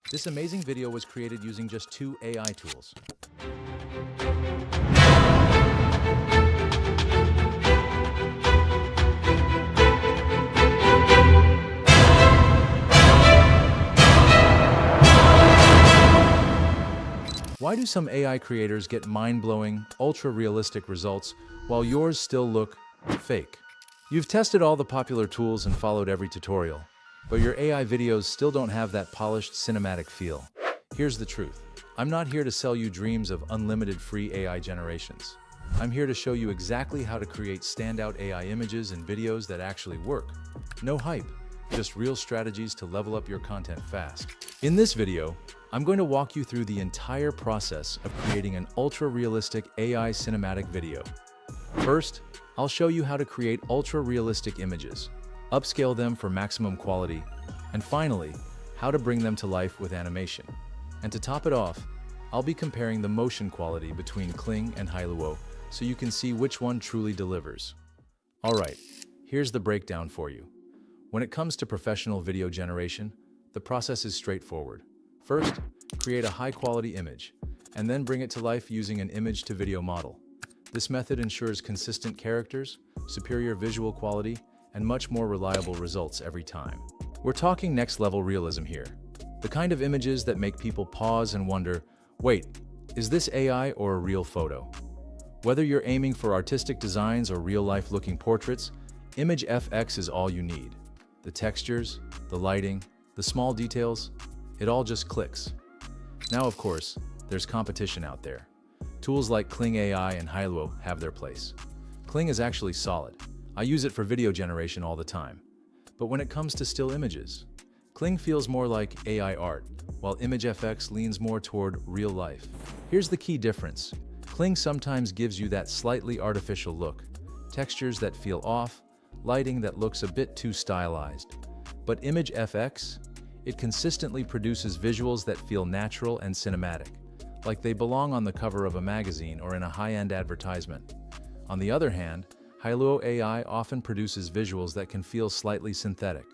This amazing video was created using just 2 AI tools. Why do some AI creators get mind-blowing, ultra-realistic results while yours still look fake? You've tested all the popular tools and followed every tutorial, but your AI videos still don't have that polished cinematic feel. Here's the truth. I'm not here to sell you dreams of unlimited free AI generations. I'm here to show you exactly how to create standout AI images and videos that actually work. No hype, just real strategies to level up your content fast. In this video, I'm going to walk you through the entire process of creating an ultra-realistic AI cinematic video. First, I'll show you how to create ultra-realistic images, upscale them for maximum quality, and finally, how to bring them to life with animation. And to top it off, I'll be comparing the motion quality between Kling and Hailuo so you can see which one truly delivers. Alright, here's the breakdown for you. When it comes to professional video generation, the process is straightforward. First, create a high-quality image, and then bring it to life using an image-to-video model. This method ensures consistent characters, superior visual quality, and much more reliable results every time. We're talking next-level realism here. The kind of images that make people pause and wonder, wait, is this AI or a real photo? Whether you're aiming for artistic designs or real-life looking portraits, ImageFX is all you need. The textures, the lighting, the small details, it all just clicks. Now, of course, there's competition out there. Tools like Kling AI and Hailuo have their place. Kling is actually solid. I use it for video generation all the time. But when it comes to still images, Kling feels more like AI art, while ImageFX leans more toward real life. Here's the key difference. Kling sometimes gives you that slightly artificial look, textures that feel off, lighting that looks a bit too stylized. But ImageFX, it consistently produces visuals that feel natural and cinematic, like they belong on the cover of a magazine or in a high-end advertisement. On the other hand, Hailuo AI often produces visuals that can feel slightly synthetic,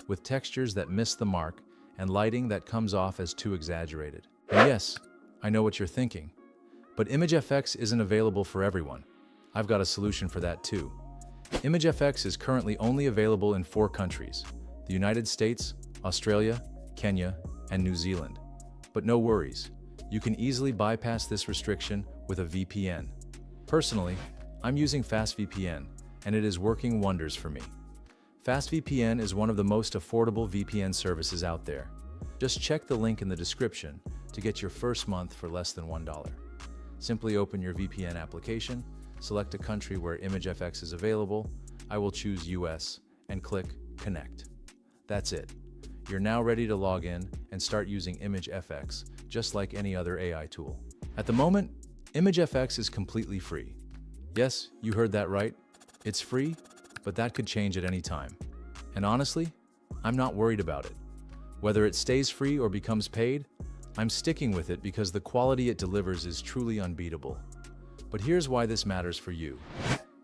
with textures that miss the mark and lighting that comes off as too exaggerated. And yes, I know what you're thinking, but ImageFX isn't available for everyone. I've got a solution for that too. ImageFX is currently only available in 4 countries: the United States, Australia, Kenya, and New Zealand. But no worries, you can easily bypass this restriction with a VPN. Personally, I'm using FastVPN, and it is working wonders for me. FastVPN is one of the most affordable VPN services out there. Just check the link in the description to get your first month for less than $1. Simply open your VPN application, select a country where ImageFX is available. I will choose US and click Connect. That's it. You're now ready to log in and start using ImageFX, just like any other AI tool. At the moment, ImageFX is completely free. Yes, you heard that right. It's free, but that could change at any time. And honestly, I'm not worried about it. Whether it stays free or becomes paid, I'm sticking with it because the quality it delivers is truly unbeatable. But here's why this matters for you.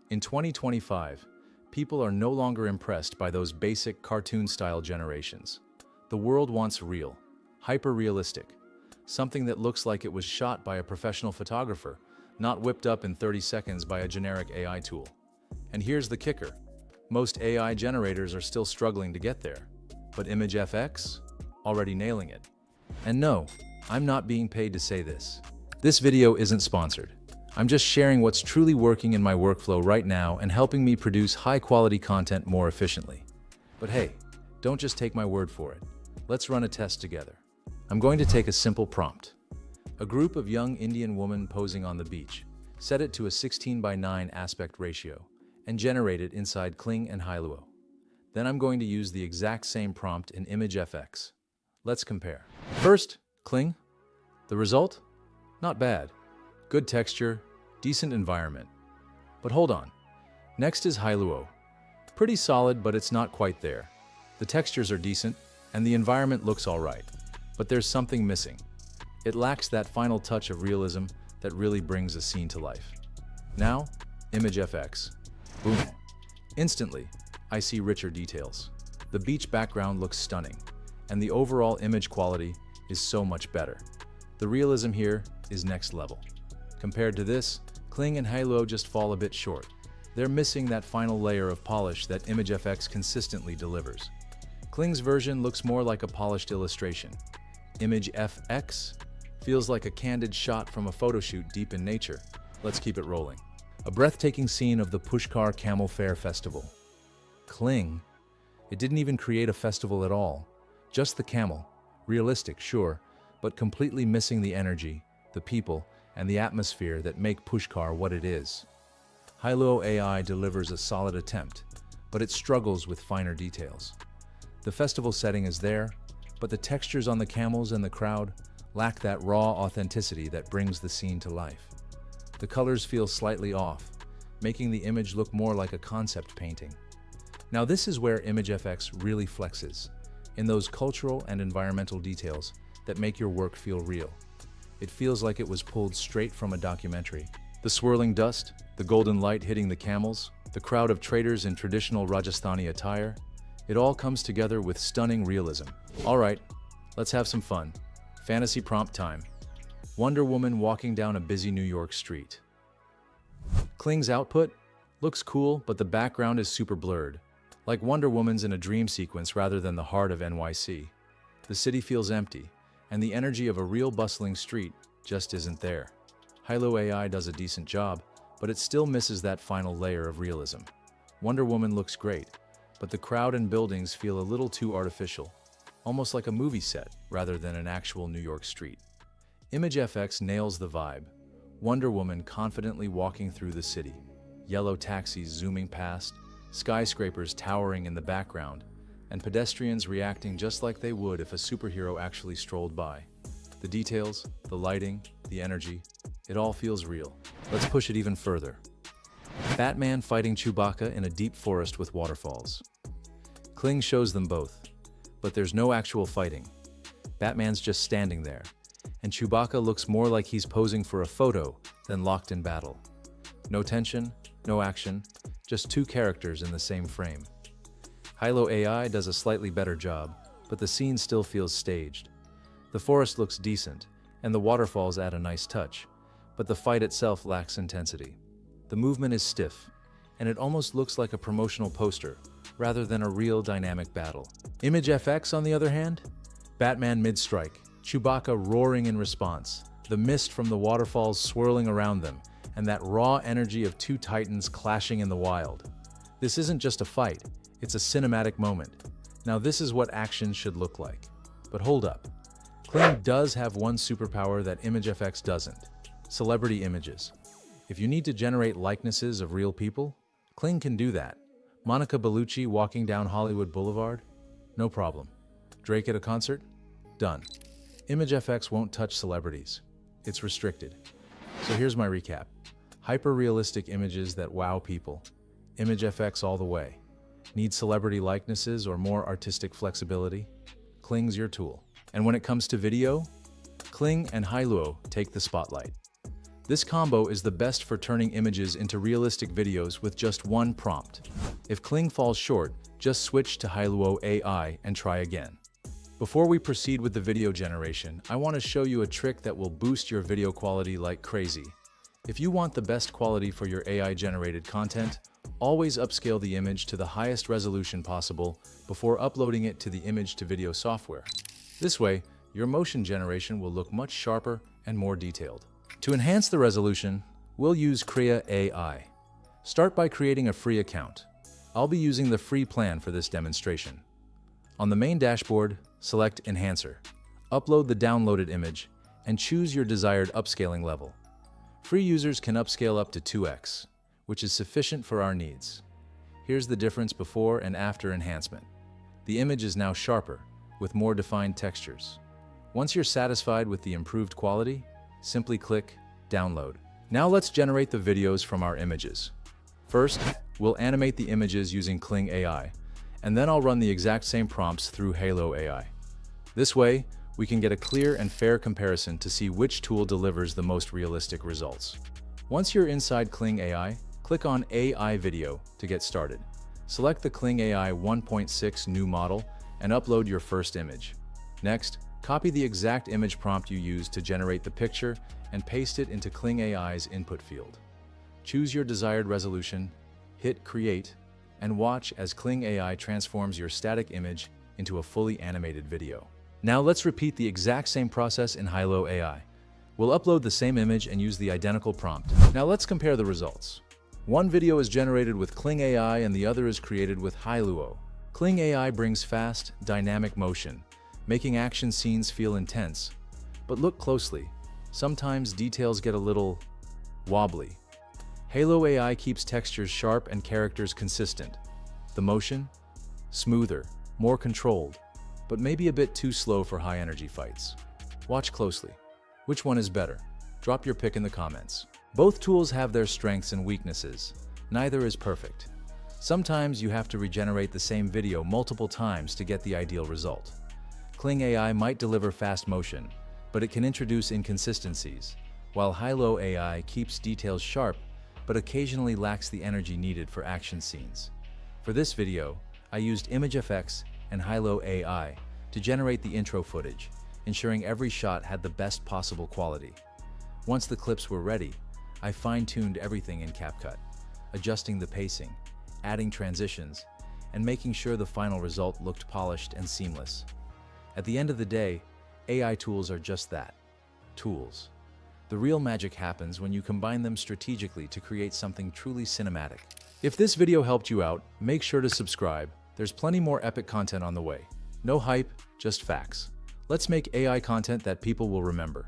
In 2025, people are no longer impressed by those basic cartoon-style generations. The world wants real, hyper-realistic, something that looks like it was shot by a professional photographer, not whipped up in 30 seconds by a generic AI tool. And here's the kicker. Most AI generators are still struggling to get there, but ImageFX, already nailing it. And no, I'm not being paid to say this. This video isn't sponsored. I'm just sharing what's truly working in my workflow right now and helping me produce high-quality content more efficiently. But hey, don't just take my word for it. Let's run a test together. I'm going to take a simple prompt. A group of young Indian women posing on the beach. Set it to a 16:9 aspect ratio and generate it inside Kling and Hailuo. Then I'm going to use the exact same prompt in ImageFX. Let's compare. First, Kling. The result? Not bad. Good texture, decent environment. But hold on. Next is Hailuo. Pretty solid, but it's not quite there. The textures are decent, and the environment looks all right. But there's something missing. It lacks that final touch of realism that really brings a scene to life. Now, ImageFX. Boom. Instantly, I see richer details. The beach background looks stunning, and the overall image quality is so much better. The realism here is next level. Compared to this, Kling and Hailuo just fall a bit short. They're missing that final layer of polish that ImageFX consistently delivers. Kling's version looks more like a polished illustration. ImageFX feels like a candid shot from a photo shoot deep in nature. Let's keep it rolling. A breathtaking scene of the Pushkar Camel Fair Festival. Kling, it didn't even create a festival at all. Just the camel. Realistic, sure, but completely missing the energy, the people, and the atmosphere that make Pushkar what it is. Hailuo AI delivers a solid attempt, but it struggles with finer details. The festival setting is there, but the textures on the camels and the crowd lack that raw authenticity that brings the scene to life. The colors feel slightly off, making the image look more like a concept painting. Now this is where ImageFX really flexes, in those cultural and environmental details that make your work feel real. It feels like it was pulled straight from a documentary. The swirling dust, the golden light hitting the camels, the crowd of traders in traditional Rajasthani attire, it all comes together with stunning realism. All right, let's have some fun. Fantasy prompt time. Wonder Woman walking down a busy New York street. Kling's output looks cool, but the background is super blurred, like Wonder Woman's in a dream sequence rather than the heart of NYC. The city feels empty, and the energy of a real bustling street just isn't there. Hailuo AI does a decent job, but it still misses that final layer of realism. Wonder Woman looks great, but the crowd and buildings feel a little too artificial, almost like a movie set rather than an actual New York street. ImageFX nails the vibe. Wonder Woman confidently walking through the city, yellow taxis zooming past, skyscrapers towering in the background, and pedestrians reacting just like they would if a superhero actually strolled by. The details, the lighting, the energy, it all feels real. Let's push it even further. Batman fighting Chewbacca in a deep forest with waterfalls. Kling shows them both, but there's no actual fighting. Batman's just standing there, and Chewbacca looks more like he's posing for a photo than locked in battle. No tension, no action, just two characters in the same frame. Hailuo AI does a slightly better job, but the scene still feels staged. The forest looks decent, and the waterfalls add a nice touch, but the fight itself lacks intensity. The movement is stiff, and it almost looks like a promotional poster, rather than a real dynamic battle. ImageFX, on the other hand? Batman mid-strike, Chewbacca roaring in response, the mist from the waterfalls swirling around them, and that raw energy of two titans clashing in the wild. This isn't just a fight, it's a cinematic moment. Now this is what action should look like. But hold up. Kling does have one superpower that ImageFX doesn't: celebrity images. If you need to generate likenesses of real people, Kling can do that. Monica Bellucci walking down Hollywood Boulevard? No problem. Drake at a concert? Done. ImageFX won't touch celebrities. It's restricted. So here's my recap. Hyper-realistic images that wow people. ImageFX all the way. Need celebrity likenesses or more artistic flexibility? Kling's your tool. And when it comes to video, Kling and Hailuo take the spotlight. This combo is the best for turning images into realistic videos with just one prompt. If Kling falls short, just switch to Hailuo AI and try again. Before we proceed with the video generation, I want to show you a trick that will boost your video quality like crazy. If you want the best quality for your AI-generated content, always upscale the image to the highest resolution possible before uploading it to the image-to-video software. This way, your motion generation will look much sharper and more detailed. To enhance the resolution, we'll use Krea AI. Start by creating a free account. I'll be using the free plan for this demonstration. On the main dashboard, select Enhancer. Upload the downloaded image and choose your desired upscaling level. Free users can upscale up to 2x, which is sufficient for our needs. Here's the difference before and after enhancement. The image is now sharper, with more defined textures. Once you're satisfied with the improved quality, simply click Download. Now let's generate the videos from our images. First, we'll animate the images using Kling AI, and then I'll run the exact same prompts through Hailuo AI. This way, we can get a clear and fair comparison to see which tool delivers the most realistic results. Once you're inside Kling AI, click on AI Video to get started. Select the Kling AI 1.6 new model and upload your first image. Next, Copy the exact image prompt you used to generate the picture and paste it into Kling AI's input field. Choose your desired resolution, hit Create, and watch as Kling AI transforms your static image into a fully animated video. Now let's repeat the exact same process in Hailuo AI. We'll upload the same image and use the identical prompt. Now let's compare the results. One video is generated with Kling AI and the other is created with Hailuo. Kling AI brings fast, dynamic motion, making action scenes feel intense. But look closely. Sometimes details get a little wobbly. Hailuo AI keeps textures sharp and characters consistent. The motion? Smoother, more controlled, but maybe a bit too slow for high-energy fights. Watch closely. Which one is better? Drop your pick in the comments. Both tools have their strengths and weaknesses. Neither is perfect. Sometimes you have to regenerate the same video multiple times to get the ideal result. Kling AI might deliver fast motion, but it can introduce inconsistencies, while Hailuo AI keeps details sharp but occasionally lacks the energy needed for action scenes. For this video, I used ImageFX and Hailuo AI to generate the intro footage, ensuring every shot had the best possible quality. Once the clips were ready, I fine-tuned everything in CapCut, adjusting the pacing, adding transitions, and making sure the final result looked polished and seamless. At the end of the day, AI tools are just that, tools. The real magic happens when you combine them strategically to create something truly cinematic. If this video helped you out, make sure to subscribe. There's plenty more epic content on the way. No hype, just facts. Let's make AI content that people will remember.